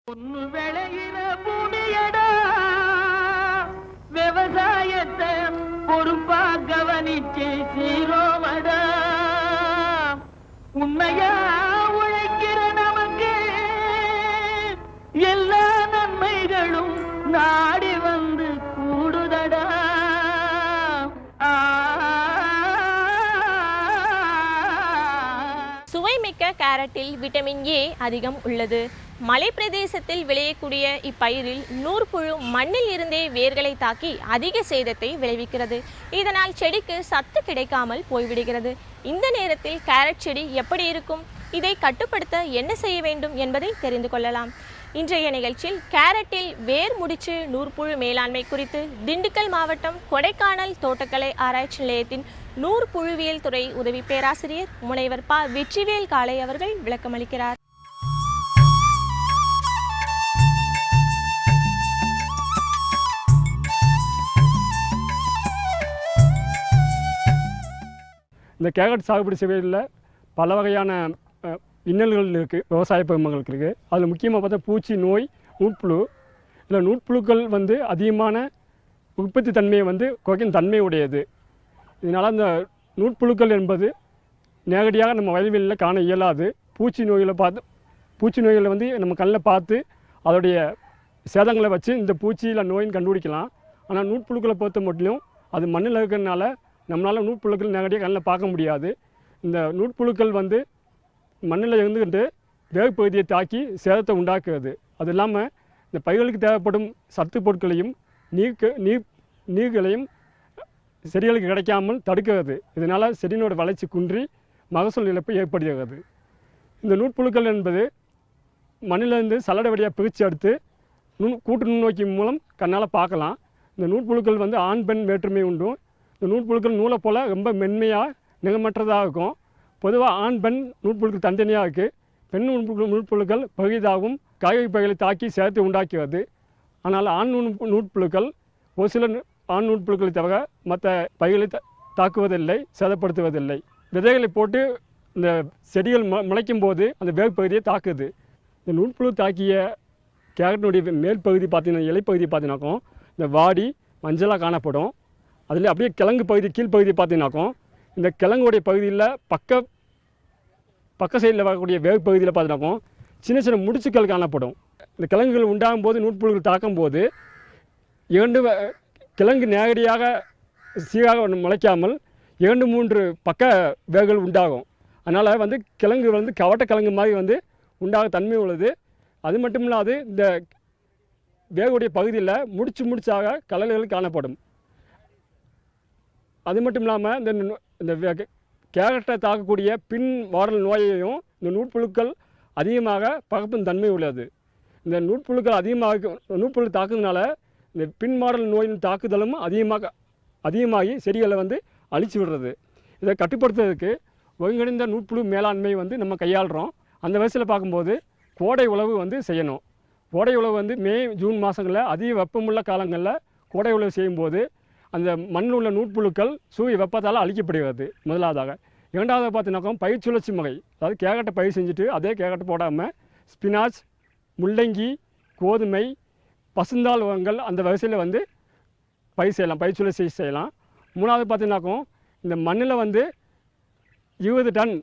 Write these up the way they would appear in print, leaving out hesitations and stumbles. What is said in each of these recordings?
பொண்ணு விளையிற பூமியடா, விவசாயத்தை பொறுப்பா கவனிச்சு சீரோவடா, உண்மையா உழைக்கிற நமக்கு எல்லா நன்மைகளும் நாடி வந்து கூடுதடா. சுவைமிக்க கேரட்டில் விட்டமின் ஏ அதிகம் உள்ளது. மலை பிரதேசத்தில் விளையக்கூடிய இப்பயிரில் நூற்புழு மண்ணில் இருந்தே வேர்களை தாக்கி அதிக சேதத்தை விளைவிக்கிறது. இதனால் செடிக்கு சத்து கிடைக்காமல் போய்விடுகிறது. இந்த நேரத்தில் கேரட் செடி எப்படி இருக்கும், இதை கட்டுப்படுத்த என்ன செய்ய வேண்டும் என்பதை தெரிந்து கொள்ளலாம். இன்றைய நிகழ்ச்சியில் கேரட்டில் வேர் முடிச்சு நூற்புழு மேலாண்மை குறித்து திண்டுக்கல் மாவட்டம் கொடைக்கானல் தோட்டக்கலை ஆராய்ச்சி நிலையத்தின் நூற்புழுவியல் துறை உதவி பேராசிரியர் முனைவர் ப. வெற்றிவேல் காளை அவர்கள் விளக்கமளிக்கிறார். இந்த கேரட் சாகுபடி செய்வதில் பல வகையான இன்னல்கள் இருக்குது, விவசாய பெருமங்களுக்கு இருக்குது. அதில் முக்கியமாக பார்த்தா பூச்சி, நோய், நூற்புழு. இல்லை நூற்புழுக்கள் அதிகமான உற்பத்தி தன்மையை குறைக்கும் தன்மை உடையது. இதனால் அந்த நூற்புழுக்கள் என்பது நேரடியாக நம்ம வயல்வெளியில் காண இயலாது. பூச்சி நோய்களை நம்ம கண்ணில் பார்த்து அதோடைய சேதங்களை வச்சு இந்த பூச்சியில் நோயின்னு கண்டுபிடிக்கலாம். ஆனால் நூற்புழுக்களை பொறுத்த மட்டும் அது மண்ணில் இருக்கிறதுனால நம்மளால் நூற்புழுக்கள் நேரடியாக கண்ணில் பார்க்க முடியாது. இந்த நூற்புழுக்கள் மண்ணில் இருந்துக்கிட்டு வேறு பகுதியை தாக்கி சேதத்தை உண்டாக்குறது. அது இல்லாமல் இந்த பயிர்களுக்கு தேவைப்படும் சத்து பொருட்களையும் நீர்களையும் செடிகளுக்கு கிடைக்காமல் தடுக்கிறது. இதனால் செடியினோட வளர்ச்சி குன்றி மகசூல் இழப்பு ஏற்படுகிறது. இந்த நூற்புழுக்கள் என்பது மண்ணிலிருந்து சல்லடை வழியாக பிரித்து எடுத்து கூட்டு நுண்ணோக்கி மூலம் கண்ணால் பார்க்கலாம். இந்த நூற்புழுக்கள் ஆண் பெண் வேற்றுமை உண்டும். இந்த நூற்புழுக்கள் நூலை போல் ரொம்ப மென்மையாக நிறமற்றதாக இருக்கும். பொதுவாக ஆண் பெண் நூற்புழுக்கள் தனித்தனியாக இருக்குது. பெண் நூற்புழுக்கள் பகுதியாகவும் காய்கறி பயிர்களை தாக்கி சேதத்தை உண்டாக்குகிறது. ஆனால் ஆண் நூற்புழுக்கள் ஒரு சில ஆண் நூற்புழுக்களை தவிர மற்ற பயிர்களை தாக்குவதில்லை, சேதப்படுத்துவதில்லை. விதைகளை போட்டு இந்த செடிகள் முளைக்கும் போது அந்த வேர் பகுதியை தாக்குது. இந்த நூற்புழு தாக்கிய கேரட்டினுடைய மேல் பகுதி பார்த்தீங்கன்னா, இலைப்பகுதி பார்த்தீங்கன்னாக்கும் இந்த வாடி மஞ்சளாக காணப்படும். அதில் அப்படியே கிழங்கு பகுதி கீழ்ப்பகுதி பார்த்தீங்கன்னாக்கும் இந்த கிழங்குடைய பகுதியில் பக்க சைடில் வரக்கூடிய வேர் பகுதியில் பார்த்தீங்கன்னாக்கும் சின்ன சின்ன முடிச்சுக்கள் காணப்படும். இந்த கிழங்குகள் உண்டாகும் போது நூற்புழுக்கள் தாக்கும் போது கிழங்கு நேரடியாக சீராக முளைக்காமல் 2-3 பக்க வேர்கள் உண்டாகும். அதனால் கிழங்கு கவட்ட கிழங்கு மாதிரி உண்டாக தன்மை உள்ளது. அது மட்டும் இல்லாது இந்த வேகுடைய பகுதியில் முடிச்சாக கலர்கள் காணப்படும். அது மட்டும் இல்லாமல் இந்த கேரட்டை தாக்கக்கூடிய பின் வாடல் நோயையும் இந்த நூற்புழுக்கள் அதிகமாக பரப்பும் தன்மை உள்ளது. இந்த நூற்புழு தாக்குறதுனால இந்த பின் மாடல் நோயின் தாக்குதலும் அதிகமாகி செடிகளை அழிச்சு விடுறது. இதை கட்டுப்படுத்துறதுக்கு ஒருங்கிணைந்த நூற்புழு மேலாண்மை நம்ம கையாளுறோம். அந்த வயசில் பார்க்கும்போது கோடை உழவு செய்யணும். கோடை உழவு மே ஜூன் மாதங்களில் அதிக வெப்பமுள்ள காலங்களில் கோடை உழவு செய்யும்போது அந்த மண்ணில் உள்ள நூற்புழுக்கள் சூரிய வெப்பத்தால் அழிக்கப்படுகிறது முதலாவதாக. இரண்டாவது பார்த்தீங்கன்னாக்கா பயிர் சுழற்சி முறை. அதாவது கேரட்டை பயிர் செஞ்சுட்டு அதே கேரட்டை போடாமல் ஸ்பினாச், முள்ளங்கி, கோதுமை, பசுந்தாள் உரங்கள் அந்த வரிசையில் பயிர் செய்யலாம், பயிர் சுழற்சி செய்யலாம். மூணாவது பார்த்தீங்கன்னாக்கும் இந்த மண்ணில் 20 டன்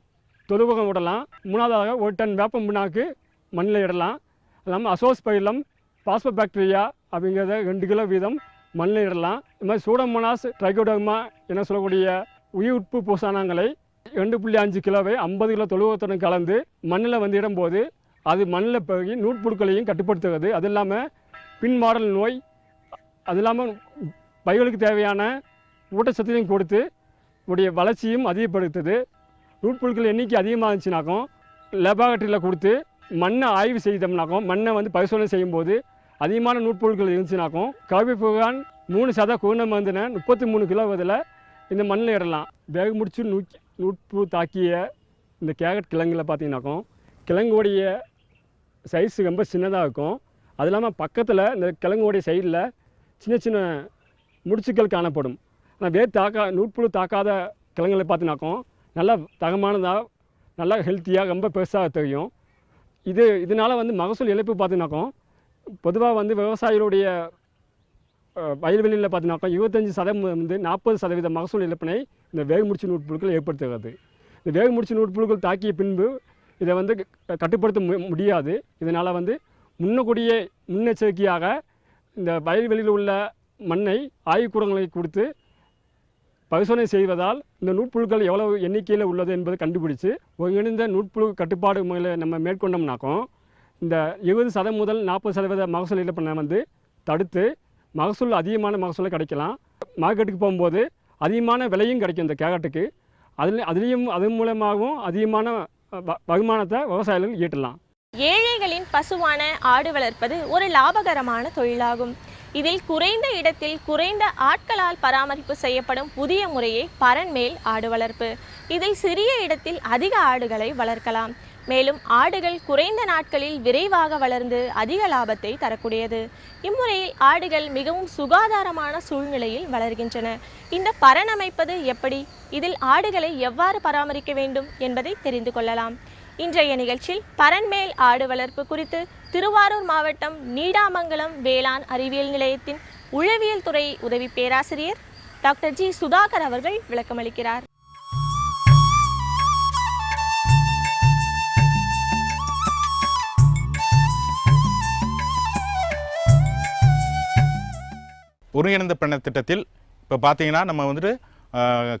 தொழுவகம் விடலாம். மூணாவதாக 1 டன் வேப்ப புண்ணாக்கு மண்ணில் இடலாம். அது இல்லாமல் அசோஸ்பைலம், பாஸ்போபாக்டீரியா அப்படிங்கிறத 2 கிலோ வீதம் மண்ணில் இடலாம். இது மாதிரி சூடோமோனாஸ், ட்ரைகோடர்மா என சொல்லக்கூடிய உயிர் உட்பு பூசானங்களை 2.5 கிலோவை 50 கிலோ தொழுவத்துடன் கலந்து மண்ணில் இடும்போது அது மண்ணில் பழகி நூற்புழுக்களையும் கட்டுப்படுத்துகிறது. அது இல்லாமல் பின் மாடல் நோய், அது இல்லாமல் பயிர்களுக்கு தேவையான ஊட்டச்சத்தையும் கொடுத்து உடைய வளர்ச்சியும் அதிகப்படுத்துது. நூற்புழுக்கள் எண்ணிக்கை அதிகமாக இருந்துச்சுனாக்கும் லெபார்ட்டரியில் கொடுத்து மண்ணை ஆய்வு செய்தோம்னாக்கும் மண்ணை பரிசோதனை செய்யும்போது அதிகமான நூற்புழுக்கள் இருந்துச்சுனாக்கும் கார்பிபுரான் 3% கூர்ண மருந்தின 33 கிலோ இதில் இந்த மண்ணில் இடலாம். வேக முடிச்சு நூற்பு தாக்கிய இந்த கேரட் கிழங்கில் பார்த்தீங்கன்னாக்கும் கிழங்குடைய சைஸ் ரொம்ப சின்னதாக இருக்கும். அது இல்லாமல் பக்கத்தில் இந்த கிழங்குடைய சைடில் சின்ன சின்ன முடிச்சுக்கள் காணப்படும். ஆனால் நூற்புழு தாக்காத கிழங்குகளை பார்த்தீங்கன்னாக்கும் நல்லா தகமானதாக, நல்லா ஹெல்த்தியாக, ரொம்ப பெருசாக தெரியும். இதனால் வந்து மகசூல் இழப்பு பார்த்தீங்கன்னாக்கும் பொதுவாக வந்து விவசாயிகளுடைய வயல்வெளியில் பார்த்தீங்கன்னாக்கா 25% வந்து 40% மகசூல் இழப்பினை இந்த வேகமுடிச்சு நூட்புழுக்கள் ஏற்படுத்துகிறது. இந்த வேகமுடிச்சு நூட்புழுக்கள் தாக்கிய பின்பு இதை வந்து கட்டுப்படுத்த முடியாது. இதனால் வந்து முன்னெச்சரிக்கையாக இந்த வயல்வெளியில் உள்ள மண்ணை ஆய்வுக்கூடங்களை கொடுத்து பரிசோதனை செய்வதால் இந்த நூட்புழுக்கள் எவ்வளவு எண்ணிக்கையில் உள்ளது என்பதை கண்டுபிடிச்சு ஒருங்கிணைந்த நூட்புழு கட்டுப்பாடு முறையில் நம்ம மேற்கொண்டோம்னாக்கும் இந்த 20% முதல் 40% மகசூல் இழப்பினை வந்து தடுத்து அதிகமான மகசூலை கிடைக்கலாம். மார்க்கெட்டுக்கு போகும்போது அதிகமான விலையும் கிடைக்கும் இந்த கேரட்டுக்கு. அதன் மூலமாகவும் அதிகமான வருமானத்தை விவசாயிகள் ஈட்டலாம். ஏழைகளின் பசுவான ஆடு வளர்ப்பது ஒரு லாபகரமான தொழிலாகும். இதில் குறைந்த இடத்தில் குறைந்த ஆட்களால் பராமரிப்பு செய்யப்படும் புதிய முறையே பரன்மேல் ஆடு வளர்ப்பு. இதில் சிறிய இடத்தில் அதிக ஆடுகளை வளர்க்கலாம். மேலும் ஆடுகள் குறைந்த நாட்களில் விரைவாக வளர்ந்து அதிக லாபத்தை தரக்கூடியது. இம்முறையில் ஆடுகள் மிகவும் சுகாதாரமான சூழ்நிலையில் வளர்கின்றன. இந்த பரண் அமைப்பது எப்படி, இதில் ஆடுகளை எவ்வாறு பராமரிக்க வேண்டும் என்பதை தெரிந்து கொள்ளலாம். இன்றைய நிகழ்ச்சியில் பரன்மேல் ஆடு வளர்ப்பு குறித்து திருவாரூர் மாவட்டம் நீடாமங்கலம் வேளாண் அறிவியல் நிலையத்தின் உழவியல் துறை உதவி பேராசிரியர் டாக்டர் ஜி சுதாகர் அவர்கள் விளக்கமளிக்கிறார். ஒருங்கிணைந்த பண்ண திட்டத்தில் இப்போ பார்த்தீங்கன்னா நம்ம வந்துட்டு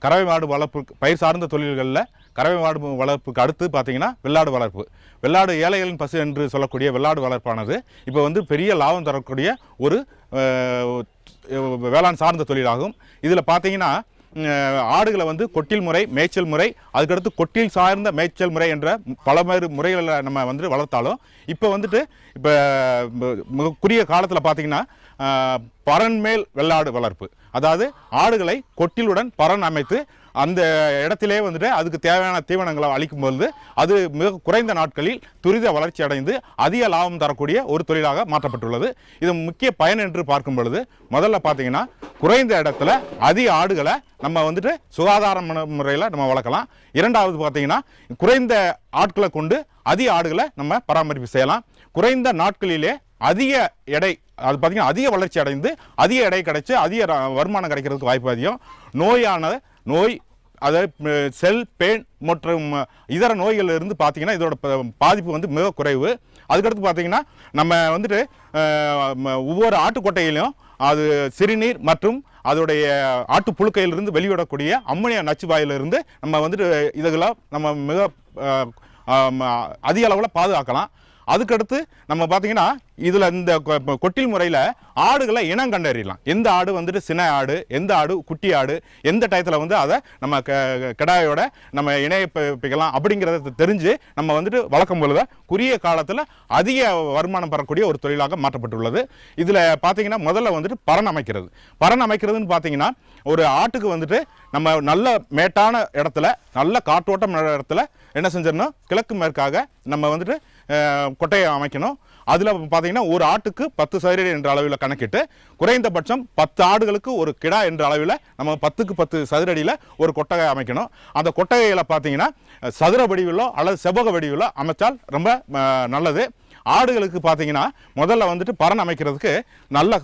கறவை மாடு வளர்ப்பு பயிர் சார்ந்த தொழில்களில் கறவை மாடு வளர்ப்புக்கு அடுத்து பார்த்தீங்கன்னா வெள்ளாடு வளர்ப்பு. வெள்ளாடு ஏழைகளின் பசு என்று சொல்லக்கூடிய வெள்ளாடு வளர்ப்பானது இப்போ வந்து பெரிய லாபம் தரக்கூடிய ஒரு வேளாண் சார்ந்த தொழிலாகும். இதில் பார்த்தீங்கன்னா ஆடுகளை வந்து கொட்டில் முறை, மேய்ச்சல் முறை, அதுக்கடுத்து கொட்டில் சார்ந்த மேய்ச்சல் முறை என்ற பலவேறு முறைகளில் நம்ம வந்து வளர்த்தாலும் இப்போ வந்துட்டு இப்போ குறுகிய காலத்தில் பார்த்தீங்கன்னா பரன்மேல் வெள்ளாடு வளர்ப்பு, அதாவது ஆடுகளை கொட்டிலுடன் பரன் அமைத்து அந்த இடத்திலே வந்துட்டு அதுக்கு தேவையான தீவனங்களை அளிக்கும் பொழுது அது மிக குறைந்த நாட்களில் துரித வளர்ச்சி அடைந்து அதிக லாபம் தரக்கூடிய ஒரு தொழிலாக மாற்றப்பட்டுள்ளது. இது முக்கிய பயன் என்று பார்க்கும் பொழுது முதல்ல பார்த்தீங்கன்னா குறைந்த இடத்துல அதிக ஆடுகளை நம்ம வந்துட்டு சுகாதாரமான முறையில் நம்ம வளர்க்கலாம். இரண்டாவது பார்த்தீங்கன்னா குறைந்த ஆட்களை கொண்டு அதிக ஆடுகளை நம்ம பராமரிப்பு செய்யலாம். குறைந்த நாட்களிலே அதிக எடை, அது பார்த்தீங்கன்னா அதிக வளர்ச்சி அடைந்து அதிக எடை கிடைச்சி அதிக வருமானம் கிடைக்கிறதுக்கு வாய்ப்பு அதிகம். நோய் அதாவது செல், பேன் மற்றும் இதர நோய்கள் இருந்து பார்த்தீங்கன்னா இதோட பாதிப்பு வந்து மிக குறைவு. அதுக்கடுத்து பார்த்தீங்கன்னா நம்ம வந்துட்டு ஒவ்வொரு ஆட்டுக்கொட்டையிலையும் அது சிறுநீர் மற்றும் அதோடைய ஆட்டுப்புழுக்கையிலிருந்து வெளியிடக்கூடிய அம்மோனியா நச்சு வாயிலிருந்து நம்ம வந்துட்டு இதெல்லாம் நம்ம மிக அதிக அளவில் பாதுகாக்கலாம். அதுக்கடுத்து நம்ம பார்த்தீங்கன்னா இதில் இந்த கொட்டில் முறையில் ஆடுகளை இனம் கண்டறியலாம். எந்த ஆடு வந்துட்டு சின்ன ஆடு, எந்த ஆடு குட்டி ஆடு, எந்த டயத்தில் வந்து அதை நம்ம கிடாயோட நம்ம இணைப்பிக்கலாம் அப்படிங்கிறத தெரிஞ்சு நம்ம வந்துட்டு வளர்க்கும் பொழுது குறுகிய காலத்தில் அதிக வருமானம் பெறக்கூடிய ஒரு தொழிலாக மாற்றப்பட்டுள்ளது. இதில் பார்த்தீங்கன்னா முதல்ல வந்துட்டு பரண் அமைக்கிறதுன்னு பார்த்தீங்கன்னா ஒரு ஆட்டுக்கு வந்துட்டு நம்ம நல்ல மேட்டான இடத்துல நல்ல காற்றோட்டம் இடத்துல என்ன செஞ்சிடணும், கிழக்கு மேற்காக நம்ம வந்துட்டு கொட்டையை அமைக்கணும். அதில் பார்த்தீங்கன்னா ஒரு ஆட்டுக்கு 10 சதுரடி என்ற அளவில் கணக்கிட்டு குறைந்தபட்சம் 10 ஆடுகளுக்கு ஒரு கிடா என்ற அளவில் நம்ம 10க்கு 10 சதுரடியில் ஒரு கொட்டகை அமைக்கணும். அந்த கொட்டகையில் பார்த்தீங்கன்னா சதுர வடிவிலோ அல்லது செவ்வக வடிவிலோ அமைச்சால் ரொம்ப நல்லது. ஆடுகளுக்கு பார்த்தீங்கன்னா முதல்ல வந்துட்டு பரண் அமைக்கிறதுக்கு நல்ல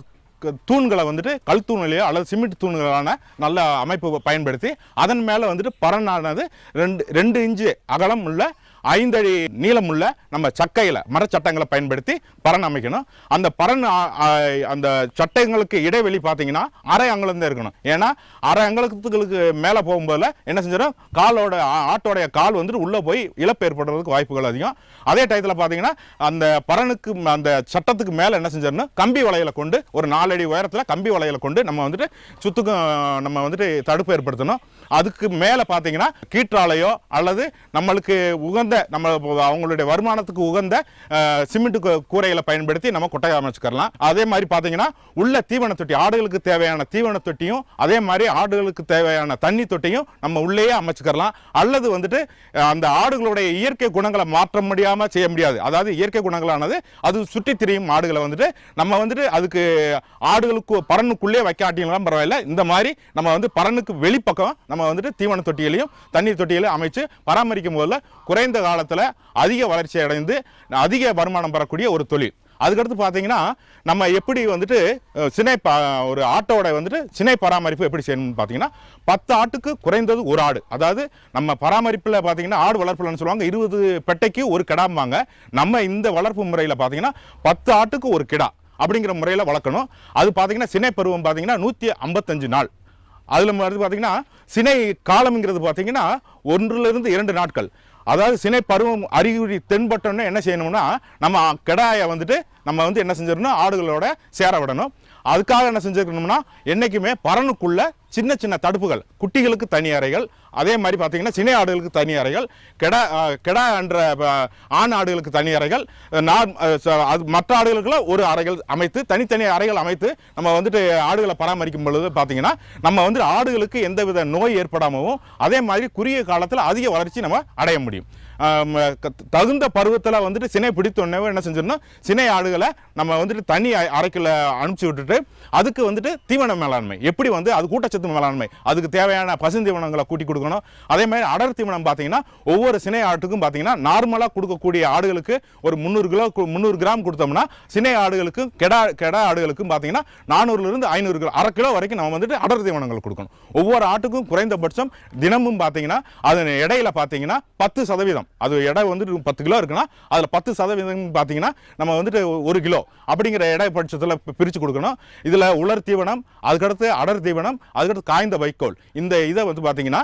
தூண்களை வந்துட்டு கல் தூண்களையோ அல்லது சிமெண்ட் தூண்களான நல்ல அமைப்பு பயன்படுத்தி அதன் மேலே வந்துட்டு பரணானது 2 இன்ச்சு அகலம் உள்ள 5 அடி நீளமுள்ள நம்ம சக்கையில் மரச்சட்டங்களை பயன்படுத்தி பரண் அமைக்கணும். அந்த பரண் அந்த சட்டங்களுக்கு இடைவெளி பார்த்தீங்கன்னா அரை அங்குலம் தான் இருக்கணும். ஏன்னா அரை அங்குலத்துக்கு மேலே போகும்போது என்ன செஞ்சிடும், ஆட்டோடைய கால் வந்துட்டு உள்ளே போய் இழப்பு ஏற்படுறதுக்கு வாய்ப்புகள் அதிகம். அதே டயத்தில் பார்த்தீங்கன்னா அந்த பரனுக்கு அந்த சட்டத்துக்கு மேலே என்ன செஞ்சிடணும், கம்பி வலையில் கொண்டு ஒரு 4 அடி உயரத்தில் கம்பி வலையில் கொண்டு நம்ம வந்துட்டு சுத்துக்கும் நம்ம வந்துட்டு தடுப்பு ஏற்படுத்தணும். அதுக்கு மேலே பார்த்தீங்கன்னா கீற்றாலையோ அல்லது நம்மளுக்கு உகந்த நம்ம அவங்களுடைய வருமானத்துக்கு உகந்த சிமெண்ட் கூரைகளை பயன்படுத்தி நம்ம கொட்டகை அமைச்சுக்கலாம். அதே மாதிரி பார்த்தீங்கன்னா உள்ள தீவன தொட்டி, ஆடுகளுக்கு தேவையான தீவன தொட்டியும் அதே மாதிரி ஆடுகளுக்கு தேவையான தண்ணி தொட்டியும் நம்ம உள்ளேயே அமைச்சுக்கலாம். அல்லது வந்துட்டு அந்த ஆடுகளுடைய இயற்கை குணங்களை மாற்ற முடியாமல் செய்ய முடியாது. அதாவது இயற்கை குணங்களானது அது சுற்றி திரியும் ஆடுகளை வந்துட்டு நம்ம வந்துட்டு அதுக்கு ஆடுகளுக்கு பரனுக்குள்ளே வைக்காட்டியும் பரவாயில்ல, இந்த மாதிரி நம்ம வந்து பரனுக்கு வெளிப்பக்கம் நம்ம வந்துட்டு தீவன தொட்டியிலையும் தண்ணீர் தொட்டியிலையும் அமைச்சு பராமரிக்கும் போதுல குறைந்த காலத்தில் அதிக வளர்ச்சி அடைந்து அதிக வருமானம் பெறக்கூடிய ஒரு தொழில். அதுக்கடுத்து பார்த்தீங்கன்னா நம்ம எப்படி வந்துட்டு ஒரு ஆட்டோட வந்துட்டு சினை பராமரிப்பு எப்படி செய்யணும்னு பார்த்தீங்கன்னா 10 ஆட்டுக்கு குறைந்தது ஒரு ஆடு. அதாவது நம்ம பராமரிப்பில் பார்த்தீங்கன்னா ஆடு வளர்ப்புலன்னு சொல்லுவாங்க 20 பெட்டைக்கு ஒரு கிடாம்பாங்க. நம்ம இந்த வளர்ப்பு முறையில் பார்த்தீங்கன்னா 10 ஆட்டுக்கு ஒரு கிடா அப்படிங்கிற முறையில் வளர்க்கணும். அது பார்த்தீங்கன்னா சினை பருவம் பார்த்தீங்கன்னா 155 நாள். அதில் பார்த்தீங்கன்னா சினை காலம்ங்கிறது பார்த்தீங்கன்னா 1 to 2 நாட்கள். அதாவது சினை பருவம் அறிகுறி தென்பட்டோன்னு என்ன செய்யணும்னா நம்ம கிடாயை வந்துட்டு நம்ம வந்து என்ன செஞ்சிடணும் ஆடுகளோட சேர விடணும். அதுக்காக என்ன செஞ்சுக்கணும்னா என்றைக்குமே பரனுக்குள்ள சின்ன சின்ன தடுப்புகள், குட்டிகளுக்கு தனி அறைகள், அதே மாதிரி பார்த்தீங்கன்னா சினை ஆடுகளுக்கு தனி அறைகள், கெடா என்ற ஆண் ஆடுகளுக்கு தனி அறைகள், மற்ற ஆடுகளுக்குள்ள ஒரு அறைகள் அமைத்து தனித்தனி அறைகள் அமைத்து நம்ம வந்துட்டு ஆடுகளை பராமரிக்கும் பொழுது பார்த்தீங்கன்னா நம்ம வந்து ஆடுகளுக்கு எந்தவித நோய் ஏற்படாமவும் அதே மாதிரி குறுகிய காலத்தில் அதிக வளர்ச்சி நம்ம அடைய முடியும். தகுந்த பருவத்தில் வந்துட்டு சினை பிடித்தோடனே என்ன செஞ்சிடணும் சினை ஆடுகளை நம்ம வந்துட்டு தனி அறைக்குள்ள அனுப்பிச்சி விட்டுட்டு அதுக்கு வந்துட்டு தீவன மேலாண்மை எப்படி வந்து அது ஊட்டச்சத்து மேலாண்மை அதுக்கு தேவையான பசுந்தீவனங்களை கூட்டி கொடுக்கணும். அதே மாதிரி அடர் தீவனம் பார்த்தீங்கன்னா ஒவ்வொரு சினை ஆட்டுக்கும் பார்த்தீங்கன்னா நார்மலாக கொடுக்கக்கூடிய ஆடுகளுக்கு ஒரு 300 கிராம் கொடுத்தோம்னா சினை ஆடுகளுக்கும் கெடா ஆடுகளுக்கும் பார்த்தீங்கன்னா 400 to 500 கிராம் 1/2 கிலோ வரைக்கும் நம்ம வந்துட்டு அடர் தீவனங்கள் கொடுக்கணும். ஒவ்வொரு ஆட்டுக்கும் குறைந்தபட்சம் தினமும் பார்த்தீங்கன்னா அதன் இடையில பார்த்தீங்கன்னா 10%, அது எடை வந்துட்டு 10 கிலோ இருக்குன்னா அதில் 10% பார்த்தீங்கன்னா நம்ம வந்துட்டு 1 கிலோ அப்படிங்கிற எடை பட்சத்தில் பிரித்து கொடுக்கணும். இதில் உலர் தீவனம், அதுக்கடுத்து அடர் தீவனம், அதுக்கடுத்து காய்ந்த வைக்கோல், இந்த இதை வந்து பார்த்தீங்கன்னா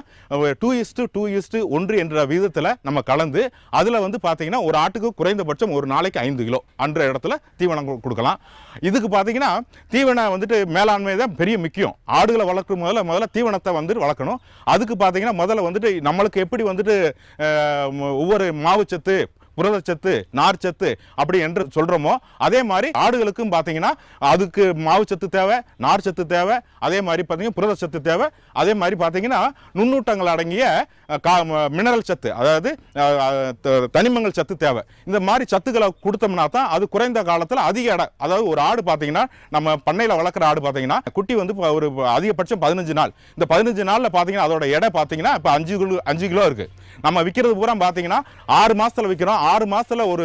2:1 என்ற விதத்தில் நம்ம கலந்து அதில் வந்து பார்த்தீங்கன்னா ஒரு ஆட்டுக்கு குறைந்தபட்சம் ஒரு நாளைக்கு 5 கிலோ அன்ற இடத்துல தீவனம் கொடுக்கலாம். இதுக்கு பார்த்தீங்கன்னா தீவனம் வந்துட்டு மேலாண்மை தான் பெரிய முக்கியம். ஆடுகளை வளர்க்கும் முதல்ல தீவனத்தை வந்துட்டு வளர்க்கணும். அதுக்கு பார்த்தீங்கன்னா முதல்ல வந்துட்டு நம்மளுக்கு எப்படி வந்துட்டு ஒவ்வொரு மாவுச்சத்து, புரதச்சத்து, நார்ச்சத்து அப்படி என்று சொல்றோமோ அதே மாதிரி ஆடுகளுக்கும் பார்த்தீங்கன்னா அதுக்கு மாவுச்சத்து தேவை, நார்ச்சத்து தேவை, அதே மாதிரி பார்த்தீங்கன்னா புரதச்சத்து தேவை, அதே மாதிரி பார்த்தீங்கன்னா நுண்ணூட்டங்கள் அடங்கிய மினரல் சத்து, அதாவது தனிமங்கள் சத்து தேவை. இந்த மாதிரி சத்துக்களை கொடுத்தோம்னா தான் அது குறைந்த காலத்தில் அதிக எடை. அதாவது ஒரு ஆடு பார்த்தீங்கன்னா நம்ம பண்ணையில் வளர்க்குற ஆடு பார்த்தீங்கன்னா குட்டி வந்து ஒரு அதிகபட்சம் 15 நாள். இந்த 15 நாளில் பார்த்தீங்கன்னா அதோட எடை பார்த்தீங்கன்னா இப்போ 5 கிலோ இருக்கு. நம்ம விற்கிறது பூரா பார்த்தீங்கன்னா 6 மாசத்துல விற்கிறோம். 6 மாசத்துல ஒரு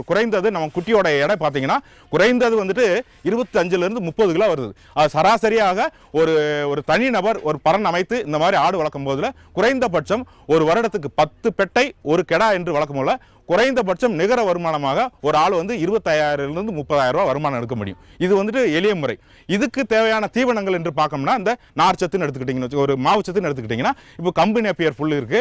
குறைந்தது நம்ம குட்டியோட எடை பார்த்தீங்கன்னா குறைந்தது வந்துட்டு 25 to 30 கிலோ வருது. அது சராசரியாக ஒரு தனி நபர் ஒரு பரன் அமைத்து இந்த மாதிரி ஆடு வளர்க்கும் போதுல குறைந்தபட்சம் ஒரு வருடத்துக்கு 10 பெட்டை ஒரு கெடா என்று வளர்க்கும் போல குறைந்தபட்சம் நிகர வருமானமாக ஒரு ஆள் வந்து 25,000 to 30,000 ரூபாய் வருமானம் எடுக்க முடியும். இது வந்துட்டு எளிய முறை. இதுக்கு தேவையான தீவனங்கள் என்று பார்க்கணும்னா இந்த நார்ச்சத்துன்னு எடுத்துக்கிட்டிங்கன்னா ஒரு மாவுச்சத்துன்னு எடுத்துக்கிட்டிங்கன்னா இப்போ கம்பு நேப்பியர் புல் இருக்கு,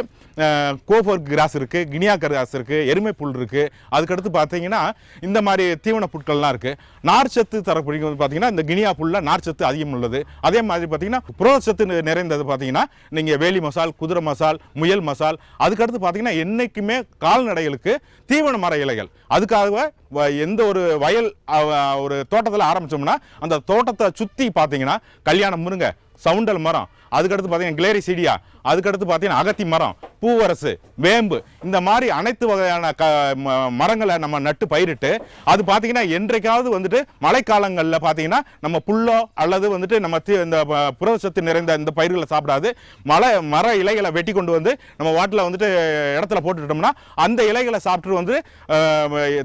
கோஃபர் கிராஸ் இருக்கு, கினியா கிராஸ் இருக்கு, எருமை புல் இருக்கு. அதுக்கடுத்து பார்த்தீங்கன்னா இந்த மாதிரி தீவன புட்கள்லாம் இருக்கு. நார்ச்சத்து தரக்கூடிய பார்த்தீங்கன்னா இந்த கினியா புல்ல நார்ச்சத்து அதிகம் உள்ளது. அதே மாதிரி பார்த்தீங்கன்னா புரதச்சத்து நிறைந்தது பார்த்தீங்கன்னா நீங்கள் வேலி மசால், குதிரை மசால், முயல் மசால். அதுக்கடுத்து பார்த்தீங்கன்னா என்னைக்குமே கால்நடைகளுக்கு தீவன மர இலைகள். அதுக்காக எந்த ஒரு வயல் ஒரு தோட்டத்தில் ஆரம்பிச்சோம்னா அந்த தோட்டத்தை சுற்றி பார்த்தீங்கன்னா கல்யாண முருங்கை, சவுண்டல் மரம், அதுக்கடுத்து பார்த்தீங்கன்னா கிளேரிசீடியா, அதுக்கடுத்து பார்த்தீங்கன்னா அகத்தி மரம், பூவரசு, வேம்பு, இந்த மாதிரி அனைத்து வகையான மரங்களை நம்ம நட்டு பயிரிட்டு அது பார்த்தீங்கன்னா என்றைக்காவது வந்துட்டு மழைக்காலங்களில் பார்த்தீங்கன்னா நம்ம புல்லோ அல்லது வந்துட்டு நம்ம இந்த புரதச்சத்து நிறைந்த இந்த பயிர்களை சாப்பிடாது மர இலைகளை வெட்டி கொண்டு வந்து நம்ம வாட்டில் வந்துட்டு இடத்துல போட்டுட்டோம்னா அந்த இலைகளை சாப்பிட்டு வந்து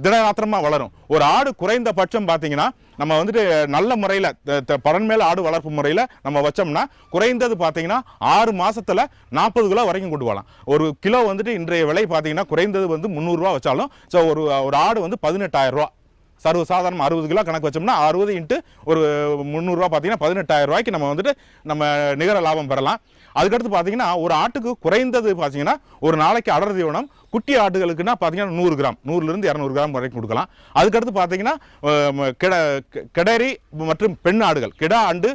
திடகாத்திரமாக வளரும். ஒரு ஆடு குறைந்தபட்சம் பார்த்தீங்கன்னா நம்ம வந்துட்டு நல்ல முறையில் பரன் மேல ஆடு வளர்ப்பு முறையில் நம்ம வச்சோம்னா குறைந்தது பார்த்தீங்கன்னா 6 மாசத்துல 40 கிலோ வரைக்கும் கொண்டு வரலாம். ஒரு கிலோ வந்துட்டு இன்றைய விலை பார்த்தீங்கன்னா குறைந்தது வந்து 300 ரூபா வச்சாலும் ஸோ ஒரு ஆடு வந்து 18,000 ரூபா. சர்வசாதாரணம் 60 கிலோ கணக்கு வச்சோம்னா 60 × ஒரு 300 ரூபா பார்த்தீங்கன்னா 18,000 ரூபாய்க்கு நம்ம வந்துட்டு நம்ம நிகர லாபம் பெறலாம். அதுக்கடுத்து பார்த்தீங்கன்னா ஒரு ஆட்டுக்கு குறைந்தது பார்த்தீங்கன்னா ஒரு நாளைக்கு அடர் தீவனம் குட்டி ஆடுகளுக்குன்னா பார்த்தீங்கன்னா 100 கிராம் 100 to 200 கிராம் வரைக்கும் கொடுக்கலாம். அதுக்கடுத்து பார்த்தீங்கன்னா கிடரி மற்றும் பெண் ஆடுகள், கிடா ஆண்டு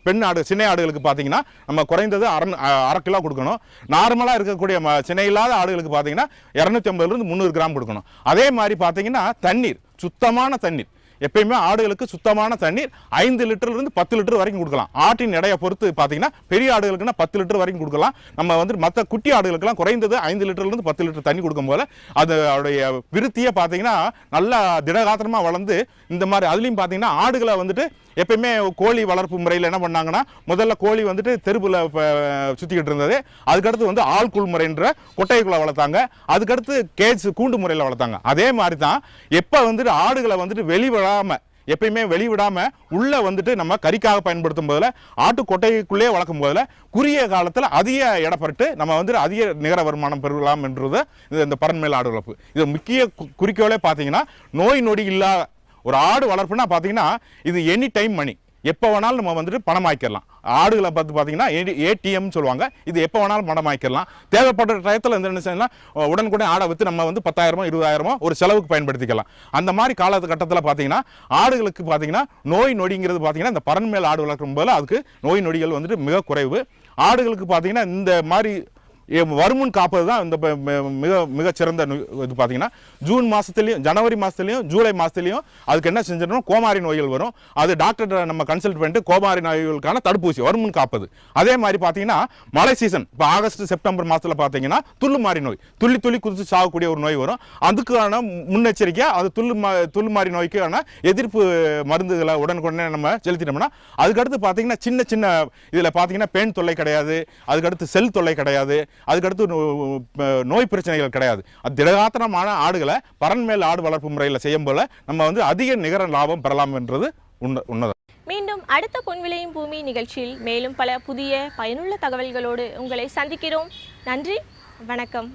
பெண் ஆடு சினை ஆடுகளுக்கு பார்த்தீங்கன்னா நம்ம குறைந்தது 1/2 கிலோ கொடுக்கணும். நார்மலாக இருக்கக்கூடிய சினை இல்லாத ஆடுகளுக்கு பார்த்தீங்கன்னா 250 to 300 கிராம் கொடுக்கணும். அதே மாதிரி பார்த்தீங்கன்னா தண்ணீர், சுத்தமான தண்ணீர், எப்பயுமே ஆடுகளுக்கு சுத்தமான தண்ணீர் 5 லிட்டர்லேருந்து 10 லிட்டர் வரைக்கும் கொடுக்கலாம். ஆட்டின் எடையை பொறுத்து பார்த்தீங்கன்னா பெரிய ஆடுகளுக்குன்னா 10 லிட்டர் வரைக்கும் கொடுக்கலாம். நம்ம வந்து மற்ற குட்டி ஆடுகளுக்கெல்லாம் குறைந்தது 5 லிட்டர்லேருந்து 10 லிட்டர் தண்ணி கொடுக்கும் போல அதோடைய விருத்தியை பார்த்தீங்கன்னா நல்லா திடகாத்திரமாக வளர்ந்து இந்த மாதிரி அதுலேயும் பார்த்தீங்கன்னா ஆடுகளை வந்துட்டு எப்பயுமே கோழி வளர்ப்பு முறையில் என்ன பண்ணாங்கன்னா முதல்ல கோழி வந்துட்டு தெருவில் சுற்றிக்கிட்டு இருந்தது. அதுக்கடுத்து வந்து ஆள்குள் முறைன்ற கொட்டைக்குள்ளே வளர்த்தாங்க. அதுக்கடுத்து கேஜ் கூண்டு முறையில் வளர்த்தாங்க. அதே மாதிரி தான் எப்போ வந்துட்டு ஆடுகளை வந்துட்டு வெளிவிடாமல் எப்பயுமே வெளிவிடாம உள்ள வந்துட்டு நம்ம கறிக்காக பயன்படுத்தும் போதுல ஆட்டு கொட்டைக்குள்ளே வளர்க்கும் போதுல குறுகிய காலத்தில் அதிக இடப்பட்டு நம்ம வந்து அதிக நிகர வருமானம் பெறலாம் என்றது இந்த பரன்மேல் ஆடு வளர்ப்பு. இது முக்கிய குறிக்கோளே பார்த்தீங்கன்னா நோய் நொடி இல்லாத ஒரு ஆடு வளர்ப்புனா பார்த்தீங்கன்னா இது எனி டைம் மணி, எப்போ வேணாலும் நம்ம வந்துட்டு பணமாக்கிடலாம். ஆடுகளை பார்த்து பார்த்தீங்கன்னா ஏடிஎம் சொல்லுவாங்க. இது எப்போ வேணாலும் பணமாக்கிடலாம். தேவைப்படுற டயத்தில் என்ன செய்யலாம், உடனுக்குடன் ஆடை விற்று நம்ம வந்து 10,000 20,000 ஒரு செலவுக்கு பயன்படுத்திக்கலாம். அந்த மாதிரி காலகட்டத்தில் பார்த்தீங்கன்னா ஆடுகளுக்கு பார்த்தீங்கன்னா நோய் நொடிங்கிறது பார்த்தீங்கன்னா இந்த பரன்மேல் ஆடு வளர்க்கும் போது அதுக்கு நோய் நொடிகள் வந்துட்டு மிக குறைவு. ஆடுகளுக்கு பார்த்தீங்கன்னா இந்த மாதிரி வருமுன் காப்பது தான் இந்த மிகச்சிறந்த இது. பார்த்தீங்கன்னா ஜூன் மாதத்துலையும் ஜனவரி மாதத்துலையும் ஜூலை மாதத்துலையும் அதுக்கு என்ன செஞ்சிடணும், கோமாரி நோய்கள் வரும். அது டாக்டர் நம்ம கன்சல்ட் பண்ணிட்டு கோமாரி நோய்களுக்கான தடுப்பூசி வருமுன் காப்பது. அதே மாதிரி பார்த்தீங்கன்னா மழை சீசன் இப்போ ஆகஸ்ட் செப்டம்பர் மாதத்தில் பார்த்தீங்கன்னா துள்ளுமாரி நோய், துள்ளி துள்ளி குதித்து சாகக்கூடிய ஒரு நோய் வரும். அதுக்கான முன்னெச்சரிக்கையாக அது துள்ளுமாரி நோய்க்கான எதிர்ப்பு மருந்துகளை உடனுக்குடனே நம்ம செலுத்திட்டோம்னா அதுக்கடுத்து பார்த்தீங்கன்னா சின்ன சின்ன இதில் பார்த்தீங்கன்னா பேன் தொல்லை கிடையாது, அதுக்கடுத்து செல் தொல்லை கிடையாது, அதுக்கடுத்து நோய் பிரச்சனைகள் கிடையாது. அது திடகாத்திரமான ஆடுகளை பரன்மேல் ஆடு வளர்ப்பு முறையில் செய்யும் போல நம்ம வந்து அதிக நிகர லாபம் பெறலாம் என்றது உண்மைதான். மீண்டும் அடுத்த பொன் விளையும் பூமி நிகழ்ச்சியில் மேலும் பல புதிய பயனுள்ள தகவல்களோடு உங்களை சந்திக்கிறோம். நன்றி, வணக்கம்.